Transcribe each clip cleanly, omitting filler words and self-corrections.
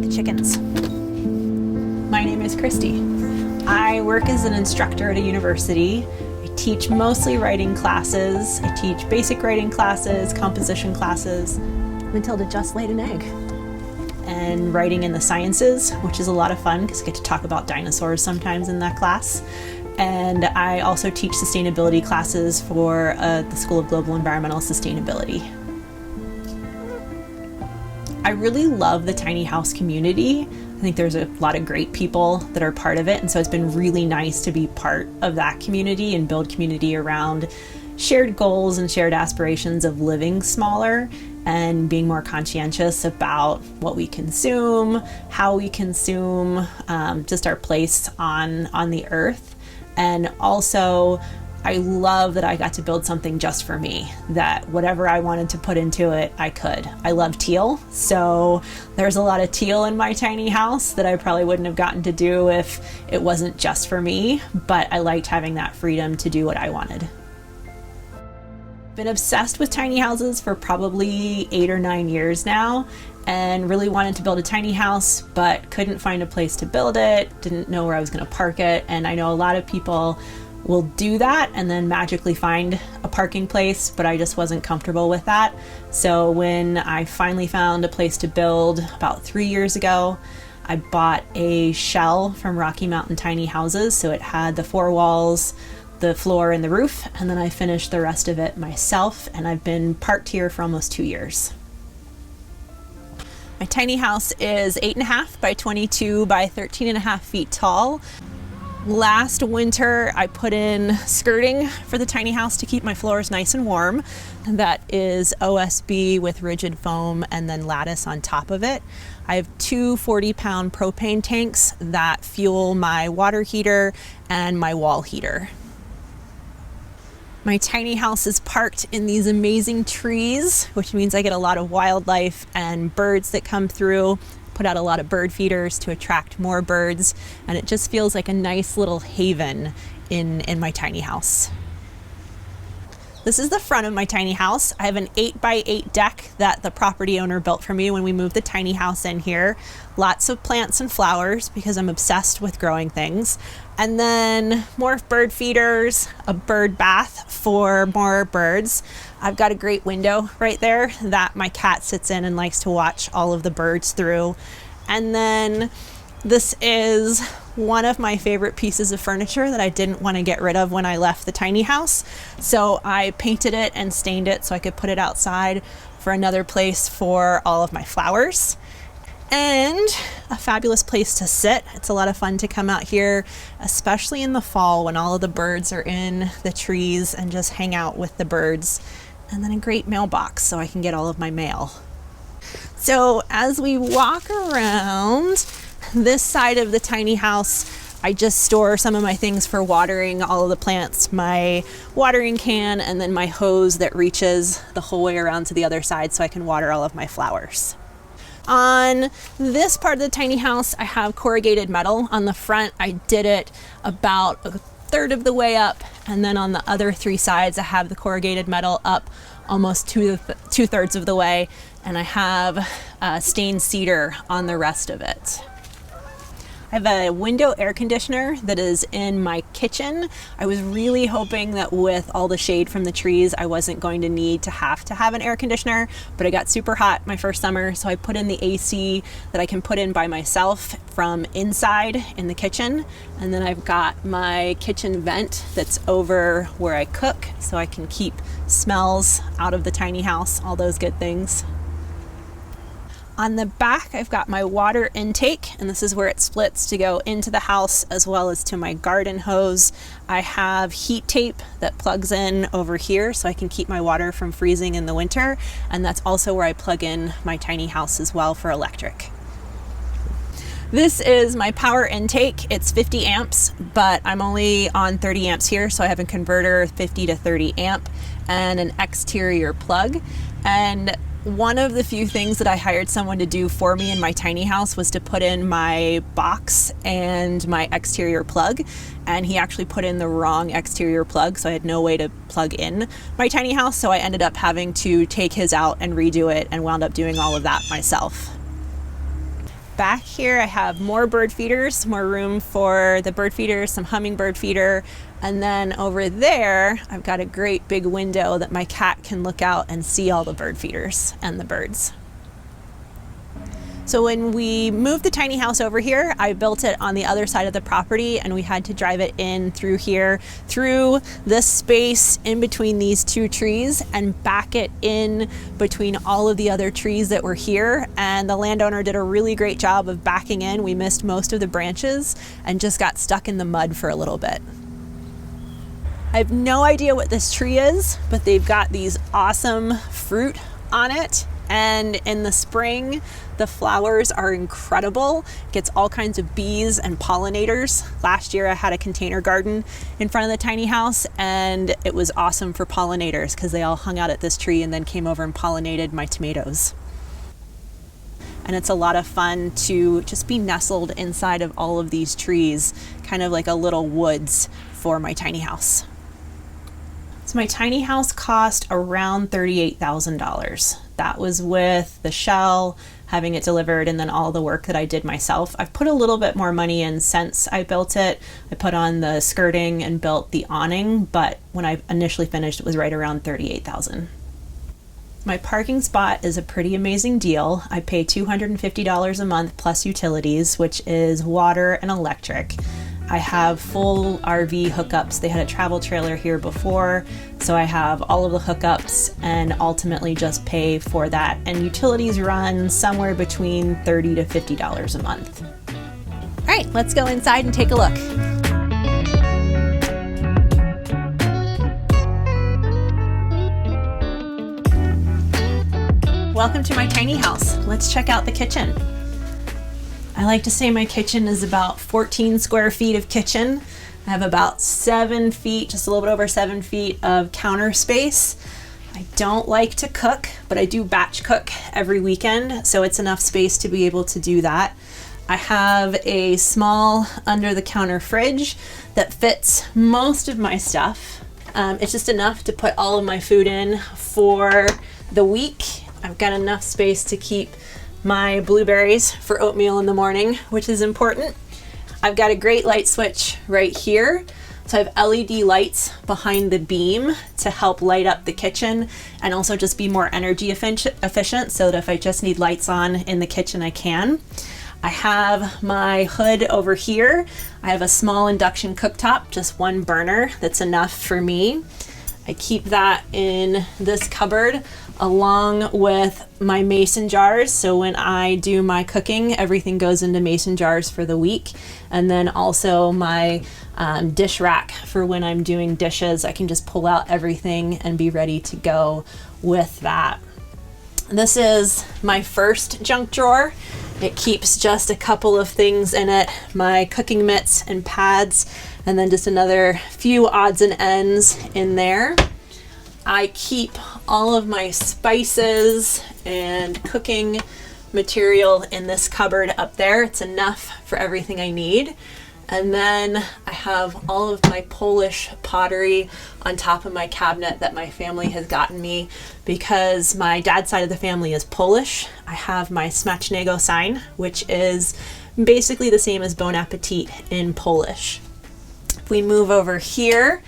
the chickens. My name is Christy. I work as an instructor at a university. I teach mostly writing classes. I teach basic writing classes, composition classes. Matilda just laid an egg. And writing in the sciences, which is a lot of fun because I get to talk about dinosaurs sometimes in that class. And I also teach sustainability classes for the School of Global Environmental Sustainability. I really love the tiny house community. I think there's a lot of great people that are part of it, and so it's been really nice to be part of that community and build community around shared goals and shared aspirations of living smaller and being more conscientious about what we consume, how we consume, just our place on the earth. And also, I love that I got to build something just for me, that whatever I wanted to put into it, I could. I love teal, so there's a lot of teal in my tiny house that I probably wouldn't have gotten to do if it wasn't just for me, but I liked having that freedom to do what I wanted. Been obsessed with tiny houses for probably 8 or 9 years now, and really wanted to build a tiny house, but couldn't find a place to build it, didn't know where I was going to park it, and I know a lot of people will do that and then magically find a parking place, but I just wasn't comfortable with that. So when I finally found a place to build about 3 years ago, I bought a shell from Rocky Mountain Tiny Houses. So it had the 4 walls, the floor, and the roof, and then I finished the rest of it myself, and I've been parked here for almost 2 years. My tiny house is 8.5 by 22 by 13.5 feet tall. Last winter, I put in skirting for the tiny house to keep my floors nice and warm. That is OSB with rigid foam and then lattice on top of it. I have 2 40-pound propane tanks that fuel my water heater and my wall heater. My tiny house is parked in these amazing trees, which means I get a lot of wildlife and birds that come through. Put out a lot of bird feeders to attract more birds, and it just feels like a nice little haven in my tiny house. This is the front of my tiny house. I have an 8 by 8 deck that the property owner built for me when we moved the tiny house in here. Lots of plants and flowers because I'm obsessed with growing things. And then more bird feeders, a bird bath for more birds. I've got a great window right there that my cat sits in and likes to watch all of the birds through. And then this is one of my favorite pieces of furniture that I didn't want to get rid of when I left the tiny house. So I painted it and stained it so I could put it outside for another place for all of my flowers. And a fabulous place to sit. It's a lot of fun to come out here, especially in the fall when all of the birds are in the trees, and just hang out with the birds. And then a great mailbox so I can get all of my mail. So as we walk around this side of the tiny house, I just store some of my things for watering all of the plants, my watering can, and then my hose that reaches the whole way around to the other side so I can water all of my flowers. On this part of the tiny house, I have corrugated metal. On the front, I did it about a third of the way up, and then on the other 3 sides, I have the corrugated metal up almost 2/3 of the way, and I have stained cedar on the rest of it. I have a window air conditioner that is in my kitchen. I was really hoping that with all the shade from the trees, I wasn't going to need to have an air conditioner, but it got super hot my first summer, so I put in the AC that I can put in by myself from inside in the kitchen. And then I've got my kitchen vent that's over where I cook, so I can keep smells out of the tiny house, all those good things. On the back, I've got my water intake, and this is where it splits to go into the house as well as to my garden hose. I have heat tape that plugs in over here so I can keep my water from freezing in the winter, and that's also where I plug in my tiny house as well for electric. This is my power intake. It's 50 amps, but I'm only on 30 amps here, so I have a converter 50 to 30 amp and an exterior plug. And one of the few things that I hired someone to do for me in my tiny house was to put in my box and my exterior plug, and he actually put in the wrong exterior plug, so I had no way to plug in my tiny house, so I ended up having to take his out and redo it and wound up doing all of that myself. Back here I have more bird feeders, more room for the bird feeders, some hummingbird feeder, and then over there I've got a great big window that my cat can look out and see all the bird feeders and the birds. So when we moved the tiny house over here, I built it on the other side of the property, and we had to drive it in through here, through this space in between these two trees, and back it in between all of the other trees that were here. And the landowner did a really great job of backing in. We missed most of the branches and just got stuck in the mud for a little bit. I have no idea what this tree is, but they've got these awesome fruit on it. And in the spring, the flowers are incredible. It gets all kinds of bees and pollinators. Last year I had a container garden in front of the tiny house, and it was awesome for pollinators because they all hung out at this tree and then came over and pollinated my tomatoes. And it's a lot of fun to just be nestled inside of all of these trees, kind of like a little woods for my tiny house. So my tiny house cost around $38,000. That was with the shell, having it delivered, and then all the work that I did myself. I've put a little bit more money in since I built it. I put on the skirting and built the awning, but when I initially finished, it was right around $38,000. My parking spot is a pretty amazing deal. I pay $250 a month plus utilities, which is water and electric. I have full RV hookups. They had a travel trailer here before, so I have all of the hookups and ultimately just pay for that. And utilities run somewhere between $30 to $50 a month. All right, let's go inside and take a look. Welcome to my tiny house. Let's check out the kitchen. I like to say my kitchen is about 14 square feet of kitchen. I have about 7 feet, just a little bit over 7 feet of counter space. I don't like to cook, but I do batch cook every weekend, so it's enough space to be able to do that. I have a small under the counter fridge that fits most of my stuff. It's just enough to put all of my food in for the week. I've got enough space to keep my blueberries for oatmeal in the morning, which is important. I've got a great light switch right here. So I have LED lights behind the beam to help light up the kitchen and also just be more energy efficient so that if I just need lights on in the kitchen, I can. I have my hood over here. I have a small induction cooktop, just one burner. That's enough for me. I keep that in this cupboard along with my mason jars. So when I do my cooking, everything goes into mason jars for the week. And then also my dish rack for when I'm doing dishes. I can just pull out everything and be ready to go with that. This is my first junk drawer. It keeps just a couple of things in it, my cooking mitts and pads, and then just another few odds and ends in there. I keep all of my spices and cooking material in this cupboard up there. It's enough for everything I need. And then I have all of my Polish pottery on top of my cabinet that my family has gotten me because my dad's side of the family is Polish. I have my smacznego sign, which is basically the same as bon appetit in Polish. If we move over here,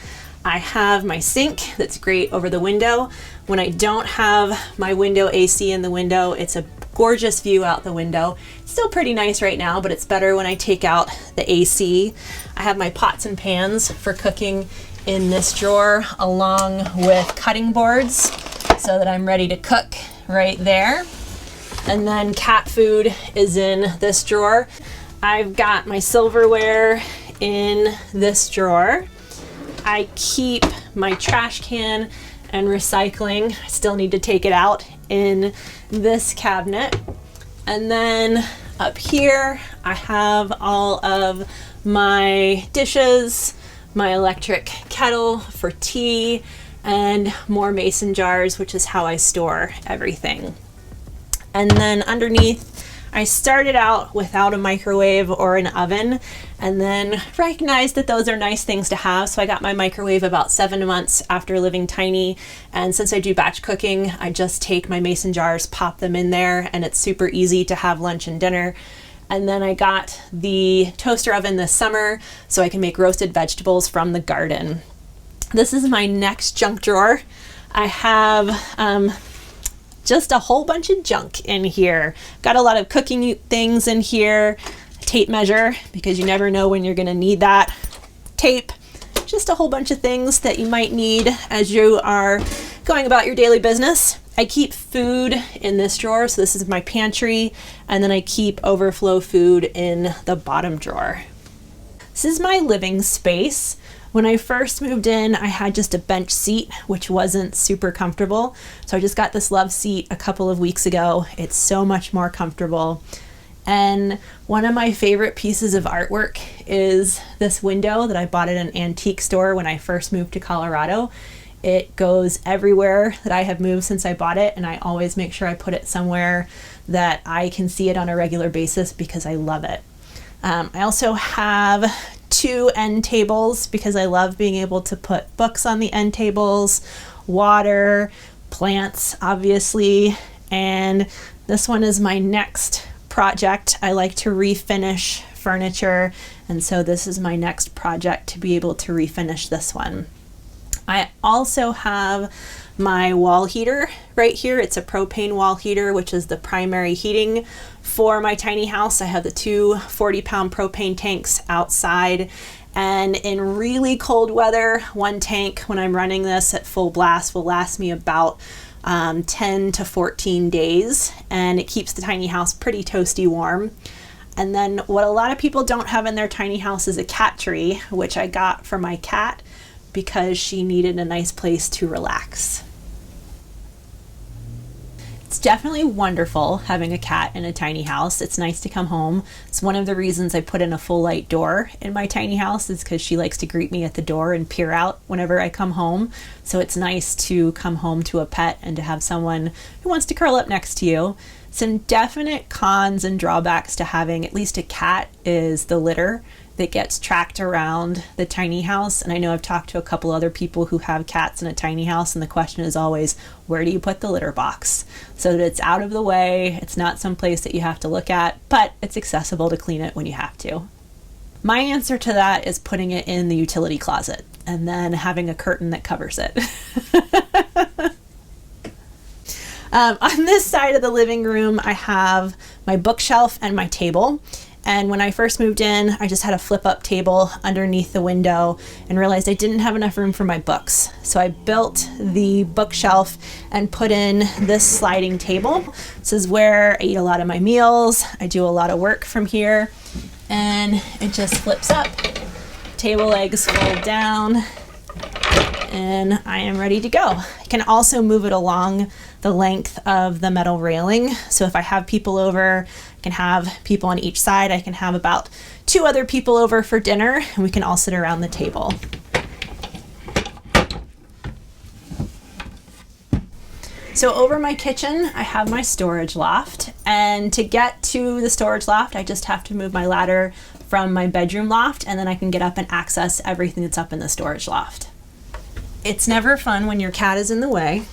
I have my sink that's great over the window. When I don't have my window AC in the window, it's a gorgeous view out the window. It's still pretty nice right now, but it's better when I take out the AC. I have my pots and pans for cooking in this drawer along with cutting boards so that I'm ready to cook right there. And then cat food is in this drawer. I've got my silverware in this drawer. I keep my trash can and recycling. I still need to take it out in this cabinet. And then up here, I have all of my dishes, my electric kettle for tea, and more mason jars, which is how I store everything. And then underneath, I started out without a microwave or an oven and then recognized that those are nice things to have. So I got my microwave about 7 months after living tiny. And since I do batch cooking, I just take my mason jars, pop them in there, and it's super easy to have lunch and dinner. And then I got the toaster oven this summer so I can make roasted vegetables from the garden. This is my next junk drawer. I have just a whole bunch of junk in here. Got a lot of cooking things in here. Tape measure, because you never know when you're gonna need that. Tape, just a whole bunch of things that you might need as you are going about your daily business. I keep food in this drawer, so this is my pantry, and then I keep overflow food in the bottom drawer. This is my living space. When I first moved in, I had just a bench seat, which wasn't super comfortable. So I just got this love seat a couple of weeks ago. It's so much more comfortable. And one of my favorite pieces of artwork is this window that I bought at an antique store when I first moved to Colorado. It goes everywhere that I have moved since I bought it, and I always make sure I put it somewhere that I can see it on a regular basis because I love it. I also have 2 end tables because I love being able to put books on the end tables, water, plants, obviously, and this one is my next project. I like to refinish furniture, and so this is my next project to be able to refinish this one. I also have my wall heater right here. It's a propane wall heater, which is the primary heating for my tiny house. I have the 2 40-pound propane tanks outside, and in really cold weather, one tank when I'm running this at full blast will last me about 10 to 14 days, and it keeps the tiny house pretty toasty warm. And then what a lot of people don't have in their tiny house is a cat tree, which I got for my cat because she needed a nice place to relax. It's definitely wonderful having a cat in a tiny house. It's nice to come home. It's one of the reasons I put in a full light door in my tiny house, is because she likes to greet me at the door and peer out whenever I come home. So it's nice to come home to a pet and to have someone who wants to curl up next to you. Some definite cons and drawbacks to having at least a cat is the litter that gets tracked around the tiny house. And I know I've talked to a couple other people who have cats in a tiny house, and the question is always, where do you put the litter box? So that it's out of the way, it's not some place that you have to look at, but it's accessible to clean it when you have to. My answer to that is putting it in the utility closet and then having a curtain that covers it. On this side of the living room, I have my bookshelf and my table. And when I first moved in, I just had a flip-up table underneath the window and realized I didn't have enough room for my books. So I built the bookshelf and put in this sliding table. This is where I eat a lot of my meals. I do a lot of work from here, and it just flips up. Table legs fold down, and I am ready to go. I can also move it along the length of the metal railing. So if I have people over, I can have people on each side. I can have about 2 other people over for dinner, and we can all sit around the table. So over my kitchen, I have my storage loft, and to get to the storage loft, I just have to move my ladder from my bedroom loft, and then I can get up and access everything that's up in the storage loft. It's never fun when your cat is in the way.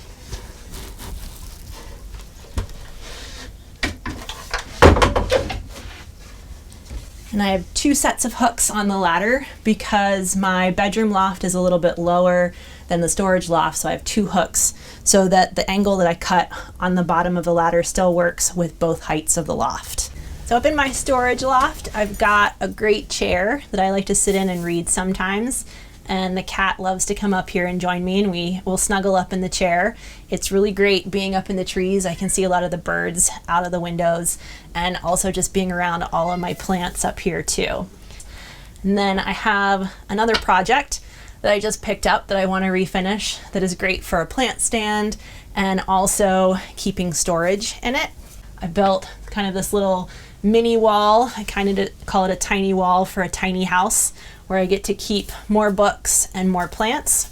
And I have 2 sets of hooks on the ladder because my bedroom loft is a little bit lower than the storage loft, so I have 2 hooks so that the angle that I cut on the bottom of the ladder still works with both heights of the loft. So up in my storage loft, I've got a great chair that I like to sit in and read sometimes. And the cat loves to come up here and join me, and we will snuggle up in the chair. It's really great being up in the trees. I can see a lot of the birds out of the windows, and also just being around all of my plants up here too. And then I have another project that I just picked up that I want to refinish that is great for a plant stand and also keeping storage in it. I built kind of this little mini wall. I kind of call it a tiny wall for a tiny house, where I get to keep more books and more plants.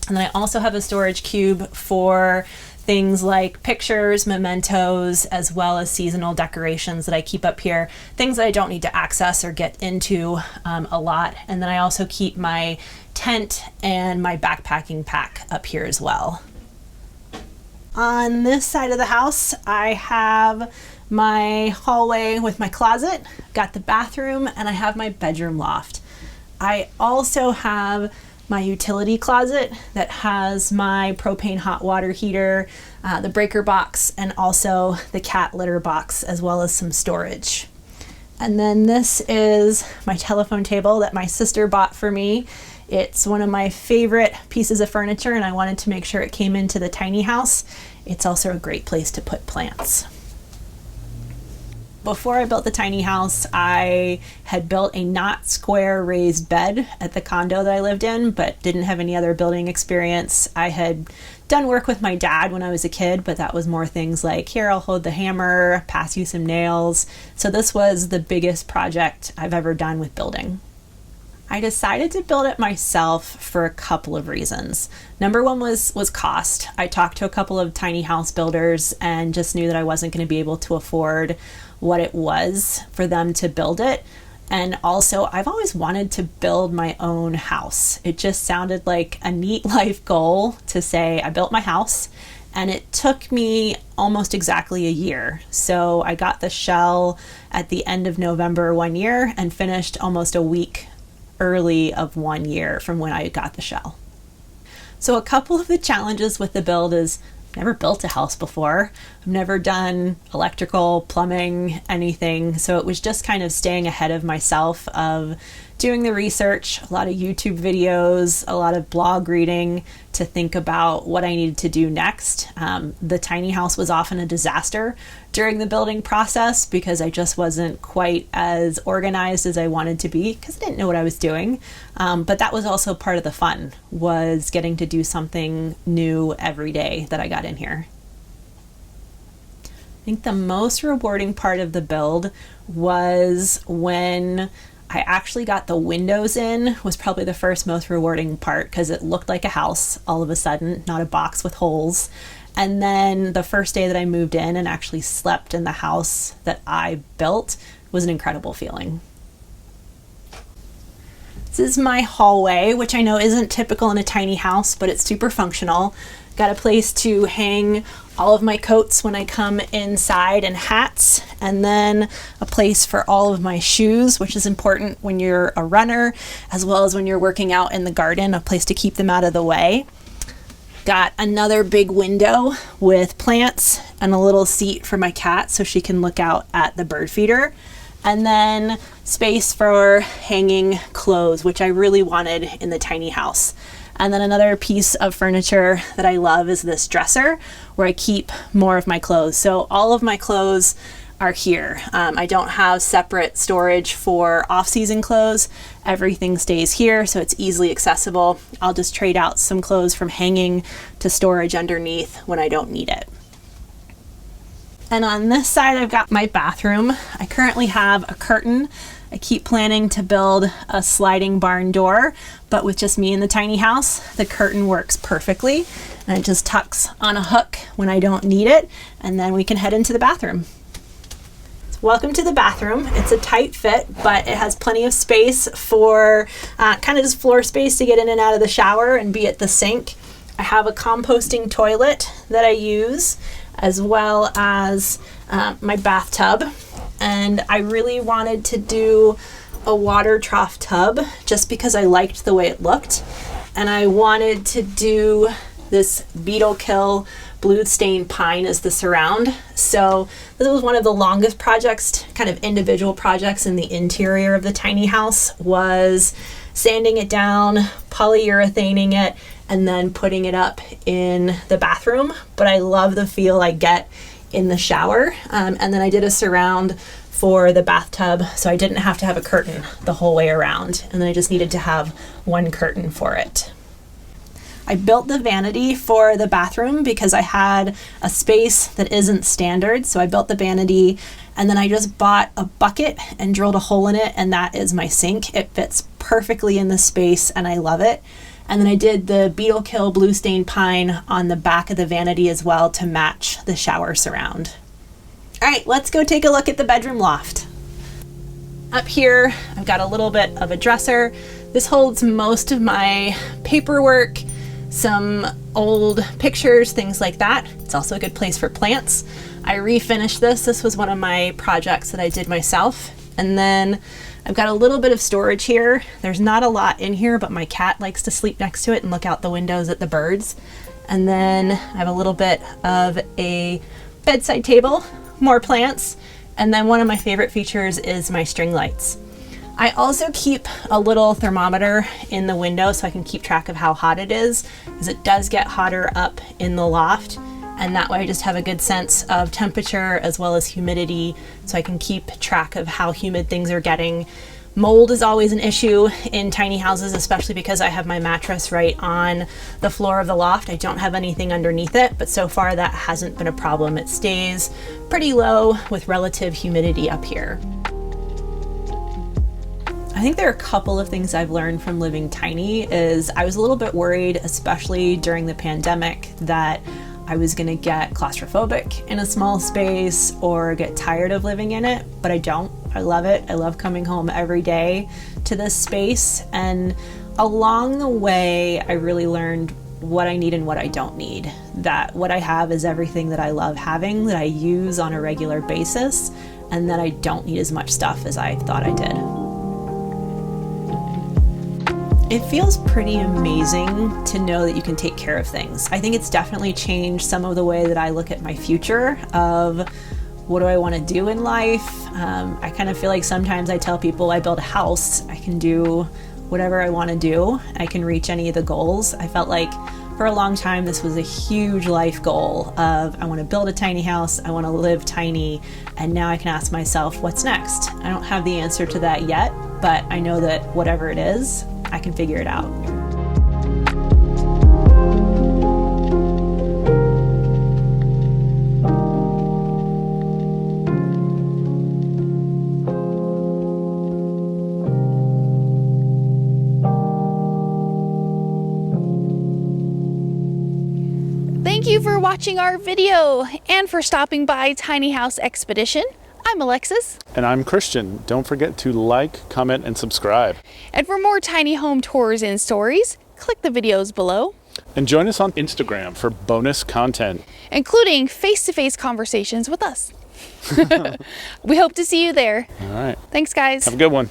And then I also have a storage cube for things like pictures, mementos, as well as seasonal decorations that I keep up here, things that I don't need to access or get into a lot. And then I also keep my tent and my backpacking pack up here as well. On this side of the house, I have my hallway with my closet, got the bathroom, and I have my bedroom loft. I also have my utility closet that has my propane hot water heater, the breaker box, and also the cat litter box, as well as some storage. And then this is my telephone table that my sister bought for me. It's one of my favorite pieces of furniture, and I wanted to make sure it came into the tiny house. It's also a great place to put plants. Before I built the tiny house, I had built a not square raised bed at the condo that I lived in, but didn't have any other building experience. I had done work with my dad when I was a kid, but that was more things like, here, I'll hold the hammer, pass you some nails. So this was the biggest project I've ever done with building. I decided to build it myself for a couple of reasons. Number one was cost. I talked to a couple of tiny house builders and just knew that I wasn't going to be able to afford what it was for them to build it. And also, I've always wanted to build my own house. It just sounded like a neat life goal to say, I built my house, and it took me almost exactly a year. So I got the shell at the end of November 1 year and finished almost a week early of 1 year from when I got the shell. So a couple of the challenges with the build is I've never built a house before. I've never done electrical, plumbing, anything. So it was just kind of staying ahead of myself of doing the research, a lot of YouTube videos, a lot of blog reading to think about what I needed to do next. The tiny house was often a disaster during the building process because I just wasn't quite as organized as I wanted to be because I didn't know what I was doing. But that was also part of the fun, was getting to do something new every day that I got in here. I think the most rewarding part of the build was when I actually got the windows in. Was probably the first most rewarding part because it looked like a house all of a sudden, not a box with holes. And then the first day that I moved in and actually slept in the house that I built was an incredible feeling. This is my hallway, which I know isn't typical in a tiny house, but it's super functional. Got a place to hang all of my coats when I come inside and hats, and then a place for all of my shoes, which is important when you're a runner, as well as when you're working out in the garden, a place to keep them out of the way. Got another big window with plants and a little seat for my cat so she can look out at the bird feeder. And then space for hanging clothes, which I really wanted in the tiny house. And then another piece of furniture that I love is this dresser where I keep more of my clothes. So all of my clothes are here. I don't have separate storage for off-season clothes. Everything stays here, so it's easily accessible. I'll just trade out some clothes from hanging to storage underneath when I don't need it. And on this side, I've got my bathroom. I currently have a curtain. I keep planning to build a sliding barn door, but with just me in the tiny house, the curtain works perfectly. And it just tucks on a hook when I don't need it, and then we can head into the bathroom. So welcome to the bathroom. It's a tight fit, but it has plenty of space for kind of just floor space to get in and out of the shower and be at the sink. I have a composting toilet that I use, as well as my bathtub. And I really wanted to do a water trough tub just because I liked the way it looked. And I wanted to do this beetle kill blue stain pine as the surround. So this was one of the longest projects, kind of individual projects in the interior of the tiny house, was sanding it down, polyurethaning it, and then putting it up in the bathroom. But I love the feel I get in the shower. And then I did a surround for the bathtub, so I didn't have to have a curtain the whole way around. And then I just needed to have one curtain for it. I built the vanity for the bathroom because I had a space that isn't standard. So I built the vanity, and then I just bought a bucket and drilled a hole in it, and that is my sink. It fits perfectly in the space, and I love it. And then I did the beetle kill blue stain pine on the back of the vanity as well to match the shower surround. All right, let's go take a look at the bedroom loft. Up here, I've got a little bit of a dresser. This holds most of my paperwork, some old pictures, things like that. It's also a good place for plants. I refinished this. This was one of my projects that I did myself. And then I've got a little bit of storage here. There's not a lot in here, but my cat likes to sleep next to it and look out the windows at the birds. And then I have a little bit of a bedside table, more plants. And then one of my favorite features is my string lights. I also keep a little thermometer in the window so I can keep track of how hot it is, because it does get hotter up in the loft. And that way I just have a good sense of temperature as well as humidity, so I can keep track of how humid things are getting. Mold is always an issue in tiny houses, especially because I have my mattress right on the floor of the loft. I don't have anything underneath it, but so far that hasn't been a problem. It stays pretty low with relative humidity up here. I think there are a couple of things I've learned from living tiny. Is I was a little bit worried, especially during the pandemic, that I was gonna get claustrophobic in a small space or get tired of living in it, but I don't. I love it. I love coming home every day to this space. And along the way, I really learned what I need and what I don't need. That what I have is everything that I love having, that I use on a regular basis, and that I don't need as much stuff as I thought I did. It feels pretty amazing to know that you can take care of things. I think it's definitely changed some of the way that I look at my future of what do I want to do in life. I kind of feel like sometimes I tell people I build a house, I can do whatever I want to do. I can reach any of the goals. I felt like for a long time this was a huge life goal of I want to build a tiny house, I want to live tiny, and now I can ask myself what's next. I don't have the answer to that yet, but I know that whatever it is, I can figure it out. Thank you for watching our video and for stopping by Tiny House Expedition. I'm Alexis. And I'm Christian. Don't forget to like, comment, and subscribe. And for more tiny home tours and stories, click the videos below. And join us on Instagram for bonus content, including face-to-face conversations with us. We hope to see you there. All right. Thanks, guys. Have a good one.